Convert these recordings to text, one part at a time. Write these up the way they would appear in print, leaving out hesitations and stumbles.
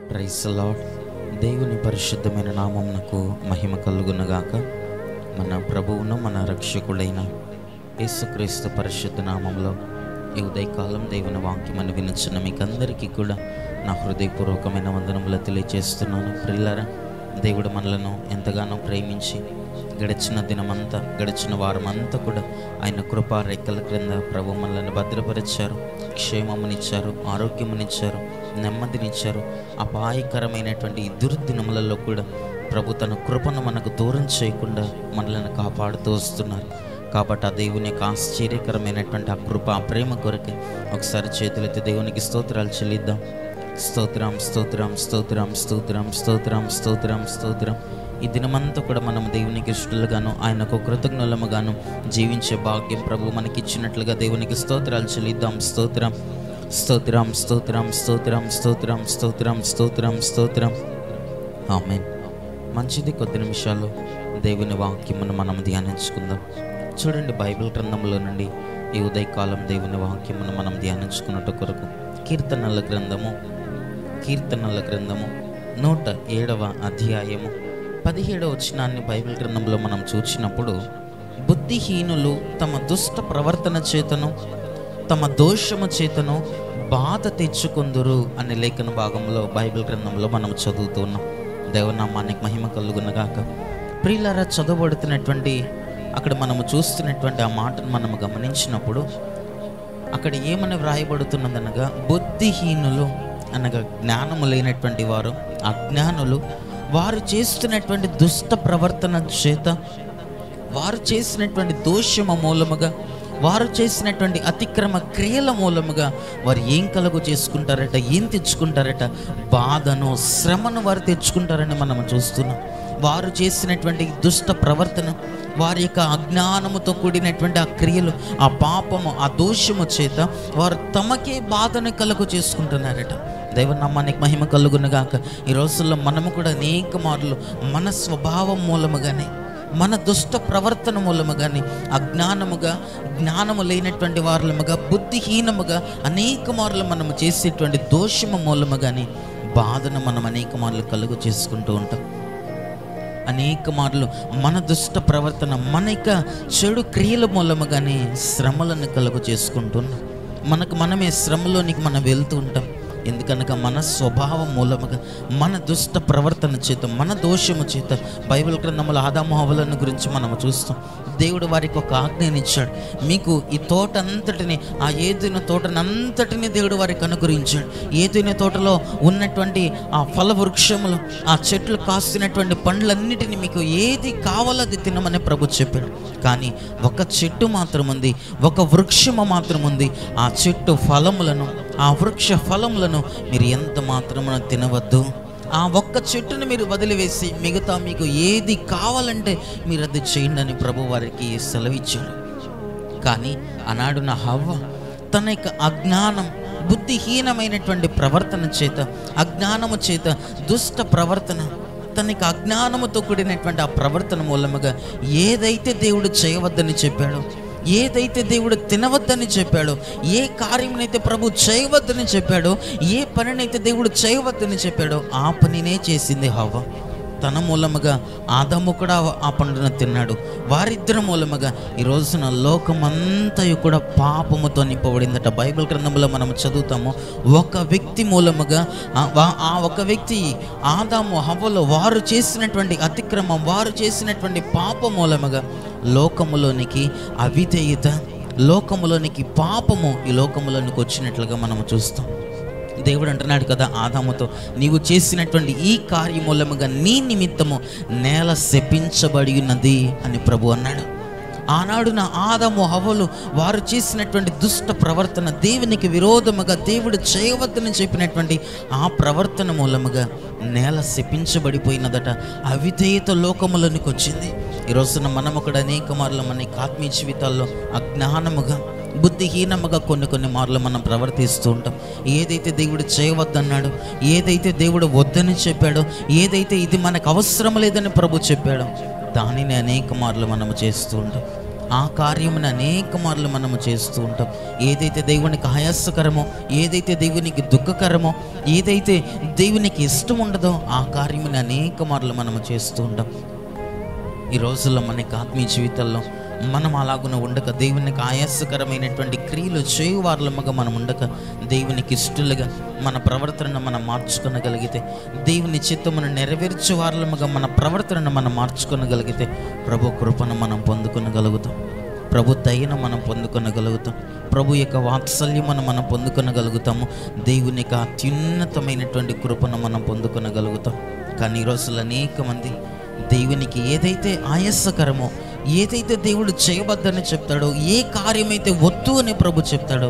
Praise the lord. దేవుని పరిశుద్ధమైన నామమునకు మహిమ కలుగునగాక. మన ప్రభువును మన రక్షకుడైన యేసుక్రీస్తు పరిశుద్ధ నామంలో ఈ ఉదయకాలం దేవుని వాక్యమని వినుచున్న మీకందరికీ కూడా నా హృదయపూర్వకమైన వందనములు తెలియజేస్తున్నాను. ప్రియులారా, దేవుడు మనలను ఎంతగానో ప్రేమించి గడిచిన వారమంతా కూడా ఆయన కృపా రెక్కల క్రింద ప్రభు మనల్ని భద్రపరిచారు, క్షేమమునిచ్చారు, ఆరోగ్యమునిచ్చారు, నెమ్మదినిచ్చారు. అపాయకరమైనటువంటి ఈ దుర్దినములలో కూడా ప్రభు తన కృపను మనకు దూరం చేయకుండా మనల్ని కాపాడుతూ వస్తున్నారు. కాబట్టి ఆ దేవుని యొక్క ఆశ్చర్యకరమైనటువంటి ఆ కృప, ఆ ప్రేమ కొరకే ఒకసారి చేతులెత్తి దేవునికి స్తోత్రాలు చెల్లిద్దాం. స్తోత్రం, స్తోత్రం, స్తోత్రం, స్తోత్రం, స్తోత్రం, స్తోత్రం, స్తోత్రం. ఈ దినమంతా కూడా మనం దేవునికి ఇష్టలుగాను ఆయనకు కృతజ్ఞులముగాను జీవించే భాగ్యం ప్రభు మనకిచ్చినట్లుగా దేవునికి స్తోత్రాలు చెల్లిద్దాం. స్తోత్రం, స్తోత్రం, స్తోత్రం, స్తోత్రం, స్తోత్రం, స్తోత్రం, స్తోత్రం, స్తోత్రం. ఆమేన్. మంచిది, కొద్ది నిమిషాలు దేవుని వాక్యమును మనం ధ్యానించుకుందాం. చూడండి, బైబిల్ గ్రంథంలో నుండి ఈ ఉదయకాలం దేవుని వాక్యమును మనం ధ్యానించుకున్నట్టు కొరకు కీర్తనల గ్రంథము 107వ అధ్యాయము 17వ వచనాన్ని బైబిల్ గ్రంథంలో మనం చూసినప్పుడు, బుద్ధిహీనులు తమ దుష్ట ప్రవర్తన చేతను తమ దోషము చేతను బాధ తెచ్చుకుందురు అనే లేఖన భాగంలో బైబిల్ గ్రంథంలో మనం చదువుతున్నాం. దేవనామానికి మహిమ కలుగునగాక. ప్రియులారా, చదవబడుతున్నటువంటి అక్కడ మనము చూస్తున్నటువంటి ఆ మాటను మనము గమనించినప్పుడు అక్కడ ఏమని వ్రాయబడుతున్నదనగా, బుద్ధిహీనులు అనగా జ్ఞానము లేనటువంటి వారు, అజ్ఞానులు, వారు చేస్తున్నటువంటి దుష్ట ప్రవర్తన చేత, వారు చేసినటువంటి దోషము మూలముగా, వారు చేసినటువంటి అతిక్రమ క్రియల మూలముగా వారు ఏం కలుగు చేసుకుంటారట, ఏం తెచ్చుకుంటారట? బాధను, శ్రమను వారు తెచ్చుకుంటారని మనం చూస్తున్నాం. వారు చేసినటువంటి దుష్ట ప్రవర్తన, వారి యొక్క అజ్ఞానముతో కూడినటువంటి ఆ క్రియలు, ఆ పాపము, ఆ దోషము చేత వారు తమకే బాధను కలుగు చేసుకుంటున్నారట. దైవనామానికి మహిమ కలుగునగాక. ఈ రోజుల్లో మనము కూడా అనేక మార్లు మన స్వభావం మూలముగానే, మన దుష్ట ప్రవర్తన మూలముగానే, అజ్ఞానముగా, జ్ఞానము లేనటువంటి వారులముగా, బుద్ధిహీనముగా అనేక మార్లు మనము చేసేటువంటి దోషము మూలముగానే బాధను మనం అనేక మార్లు కలుగు చేసుకుంటూ ఉంటాం. అనేక మార్లు మన దుష్ట ప్రవర్తన, మన యొక్క చెడు క్రియల మూలముగానే శ్రమలను కలుగు చేసుకుంటున్నాం. మనకు మనమే శ్రమలోనికి మనం వెళ్తూ ఉంటాం. ఎందుకనగా మన స్వభావం మూలముగా, మన దుష్ట ప్రవర్తన చేత, మన దోషము చేత. బైబిల్ గ్రంథంలో ఆదాము హవ్వలను గురించి మనము చూస్తాం. దేవుడు వారికి ఒక ఆజ్ఞనిచ్చాడు. మీకు ఈ తోట అంతటిని, ఆ ఏదైనా తోటనంతటిని దేవుడు వారికి అనుగ్రహించాడు. ఏదైనా తోటలో ఉన్నటువంటి ఆ ఫల వృక్షములు, ఆ చెట్లు కాస్తున్నటువంటి పండ్లన్నిటిని మీకు ఏది కావాలో అది తినమని ప్రభు చెప్పాడు. కానీ ఒక చెట్టు మాత్రం ఉంది, ఒక వృక్షము మాత్రం ఉంది. ఆ చెట్టు ఫలములను, ఆ వృక్ష ఫలములను మీరు ఎంత మాత్రమున తినవద్దు. ఆ ఒక్క చెట్టును మీరు వదిలివేసి మిగతా మీకు ఏది కావాలంటే మీరు అది చేయండి అని ప్రభు వారికి సెలవిచ్చాడు. కానీ ఆనాడు నా హవ్వ తన యొక్క అజ్ఞానం, బుద్ధిహీనమైనటువంటి ప్రవర్తన చేత, అజ్ఞానము చేత, దుష్ట ప్రవర్తన, తనకి అజ్ఞానముతో కూడినటువంటి ఆ ప్రవర్తన మూలముగా ఏదైతే దేవుడు చేయవద్దని చెప్పాడో, ఏదైతే దేవుడు తినవద్దని చెప్పాడో, ఏ కార్యమునైతే ప్రభు చేయవద్దని చెప్పాడో, ఏ పనినైతే దేవుడు చేయవద్దని చెప్పాడో ఆ పనినే చేసింది హవ్వ. తన మూలముగా ఆదాము కూడా ఆ పండును తిన్నాడు. వారిద్దరి మూలముగా ఈ రోజున లోకమంతయు కూడా పాపముతో నింపబడిందట. బైబిల్ గ్రంథంలో మనం చదువుతాము, ఒక వ్యక్తి మూలముగా, ఆ ఒక వ్యక్తి ఆదాము హవ్వలో వారు చేసినటువంటి అతిక్రమం, వారు చేసినటువంటి పాప మూలముగా లోకములోనికి అవిధేయత, లోకములోనికి పాపము ఈ లోకములోనికి వచ్చినట్లుగా మనము చూస్తాం. దేవుడు అంటున్నాడు కదా ఆదాముతో, నీవు చేసినటువంటి ఈ కార్యమూలముగా నీ నిమిత్తము నేల శపించబడి ఉన్నది అని ప్రభు అన్నాడు. ఆనాడు నా ఆదాము హవ్వలు వారు చేసినటువంటి దుష్ట ప్రవర్తన, దేవునికి విరోధముగా, దేవుడు చేయవద్దని చెప్పినటువంటి ఆ ప్రవర్తన మూలముగా నేల శపించబడిపోయినదట. అవిధేయత లోకములోనికి వచ్చింది. ఈ రోజున మనము కూడా అనేక మార్లు మన ఆత్మీయ జీవితాల్లో అజ్ఞానముగా, బుద్ధిహీనముగా కొన్ని మార్లు మనం ప్రవర్తిస్తూ ఉంటాం. ఏదైతే దేవుడు చేయవద్దన్నాడో, ఏదైతే దేవుడు వద్దని చెప్పాడో, ఏదైతే ఇది మనకు అవసరం లేదని ప్రభు చెప్పాడో దానిని అనేక మార్లు మనము చేస్తూ ఉంటాం. ఆ కార్యమును అనేక మార్లు మనము చేస్తూ ఉంటాం. ఏదైతే దేవునికి ఆయాసకరమో, ఏదైతే దేవునికి దుఃఖకరమో, ఏదైతే దేవునికి ఇష్టం ఉండదో ఆ కార్యమును అనేక మార్లు మనము చేస్తూ ఉంటాం. ఈ రోజుల్లో మనకి ఆత్మీయ జీవితాల్లో మనం అలాగున ఉండక, దేవునికి ఆయాసకరమైనటువంటి క్రియలు చేయువార్లముగా మనం ఉండక, దేవునికి ఇష్టలుగా మన ప్రవర్తనను మనం మార్చుకొనగలిగితే, దేవుని చిత్తమును నెరవేర్చే వార్లముగా మన ప్రవర్తనను మనం మార్చుకొనగలిగితే ప్రభు కృపను మనం పొందుకొనగలుగుతాం, ప్రభు దయను మనం పొందుకొనగలుగుతాం, ప్రభు యొక్క వాత్సల్యమును మనం పొందుకొనగలుగుతాము, దేవుని యొక్క అత్యున్నతమైనటువంటి కృపను మనం పొందుకొనగలుగుతాం. కానీ ఈ రోజుల్లో అనేక మంది దేవునికి ఏదైతే ఆయాసకరమో, ఏదైతే దేవుడు చేయవద్దని చెప్తాడో, ఏ కార్యమైతే వద్దు అని ప్రభు చెప్తాడో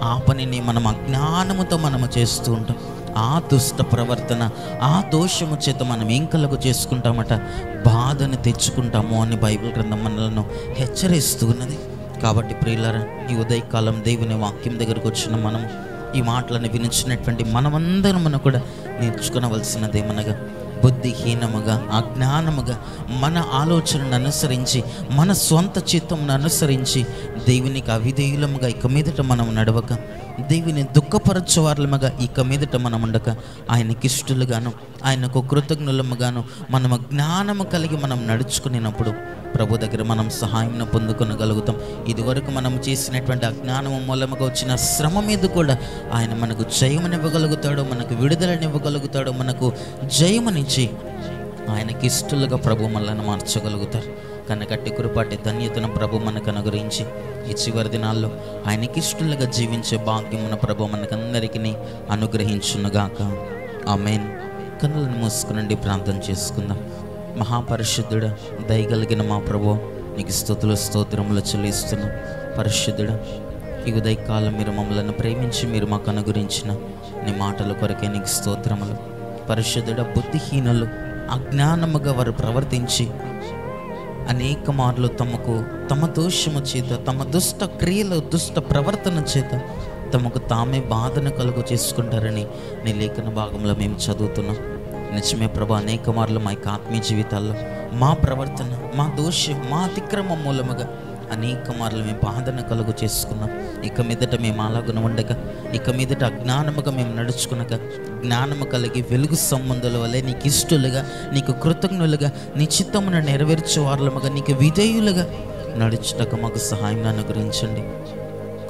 ఆ పనిని మనం అజ్ఞానముతో మనము చేస్తూ ఉంటాం. ఆ దుష్ట ప్రవర్తన, ఆ దోషము చేత మనం ఏం కలుగు చేసుకుంటామట, బాధను తెచ్చుకుంటాము అని బైబిల్ గ్రంథం మనలను హెచ్చరిస్తూ ఉన్నది. కాబట్టి ప్రియులారా, ఈ ఉదయకాలం దేవుని వాక్యం దగ్గరకు వచ్చిన మనము ఈ మాటలను వినిచినటువంటి మనమందరం కూడా నేర్చుకునవలసినదేమనగా, బుద్ధిహీనముగా అజ్ఞానముగా మన ఆలోచనను అనుసరించి, మన స్వంత చిత్తమును అనుసరించి దేవునికి అవిధేయులముగా ఇక మీదట మనం నడవక, దేవుని దుఃఖపరచువార్లముగా ఇక మీదట మనం ఉండక, ఆయనకి ఇష్టలుగాను ఆయనకు కృతజ్ఞులముగాను మనం జ్ఞానము కలిగి మనం నడుచుకునేటప్పుడు ప్రభు దగ్గర మనం సహాయం పొందుకొనగలుగుతాం. ఇదివరకు మనం చేసినటువంటి అజ్ఞానము మూలముగా వచ్చిన శ్రమ మీద కూడా ఆయన మనకు జయమునివ్వగలుగుతాడు, మనకు విడుదలనివ్వగలుగుతాడు, మనకు జయమునిచ్చి ఆయనకి ఇష్టలుగా ప్రభు మనల్ని మార్చగలుగుతారు. కనకట్టి కృపాటి ధన్యతను ప్రభు మనకు అనుగ్రహించి ఈ చివరి దినాల్లో ఆయనకి ఇష్టలుగా జీవించే భాగ్యమున ప్రభు మనకందరికీ అనుగ్రహించునుగాక. ఆమేన్. కన్నులను మూసుకునండి, ప్రార్థన చేసుకుందాం. మహాపరిశుద్ధుడా, దయగలిగిన మా ప్రభు, నీకు స్తుతులు స్తోత్రములు చెల్లిస్తున్నాం. పరిశుద్ధుడా, ఈ ఉదయకాలం మీరు మమ్మల్ని ప్రేమించి మీరు మాకు అనుగ్రహించిన నీ మాటల కొరకే నీకు స్తోత్రములు. పరిశుద్ధుడా, బుద్ధిహీనులు అజ్ఞానముగా వారు ప్రవర్తించి అనేక మార్లు తమ దోషము చేత, తమ దుష్ట క్రియలు, దుష్ట ప్రవర్తన చేత తమకు తామే బాధను కలుగు చేసుకుంటారని నీ లేఖన భాగంలో మేము చదువుతున్నాం. నిజమే ప్రభు, అనేక మార్లు మా యొక్క ఆత్మీయ జీవితాల్లో మా ప్రవర్తన, మా దోషం, మా అతిక్రమం మూలముగా అనేక మార్లు మేము బాధను కలుగు చేసుకున్నాం. ఇక మీదట మేము అలాగున ఉండక, ఇక మీదట అజ్ఞానముగా మేము నడుచుకునక, జ్ఞానము కలిగి వెలుగు సంబంధుల వల్లే నీకు ఇష్టలుగా, నీకు కృతజ్ఞులుగా, నీ చిత్తమును నెరవేర్చే వార్లముగా, నీకు విధేయులుగా నడుచుటకు మాకు సహాయం అనుగ్రహించండి.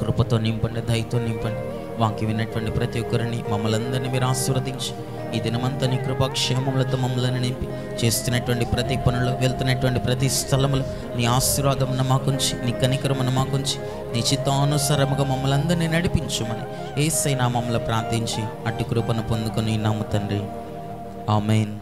కృపతో నింపండి, దయతో నింపండి. వాక్యం విన్నటువంటి ప్రతి ఒక్కరిని మమ్మల్ని అందరినీ మీరు ఆశీర్వదించి ఈ దినమంతా నీ కృపాక్షేమములతో మమ్మల్ని నింపి, చేస్తున్నటువంటి ప్రతి పనులు, వెళ్తున్నటువంటి ప్రతి స్థలములు నీ ఆశీర్వాదమును మాకుంచి, నీ కనికరమును మాకుంచి, నీ చిత్తానుసారముగా మమ్మల్ని అందరినీ నడిపించుమని యేసయ్య నామములో ప్రార్థించి అట్టి కృపను పొందుకొని నాము తండ్రి. ఆమేన్.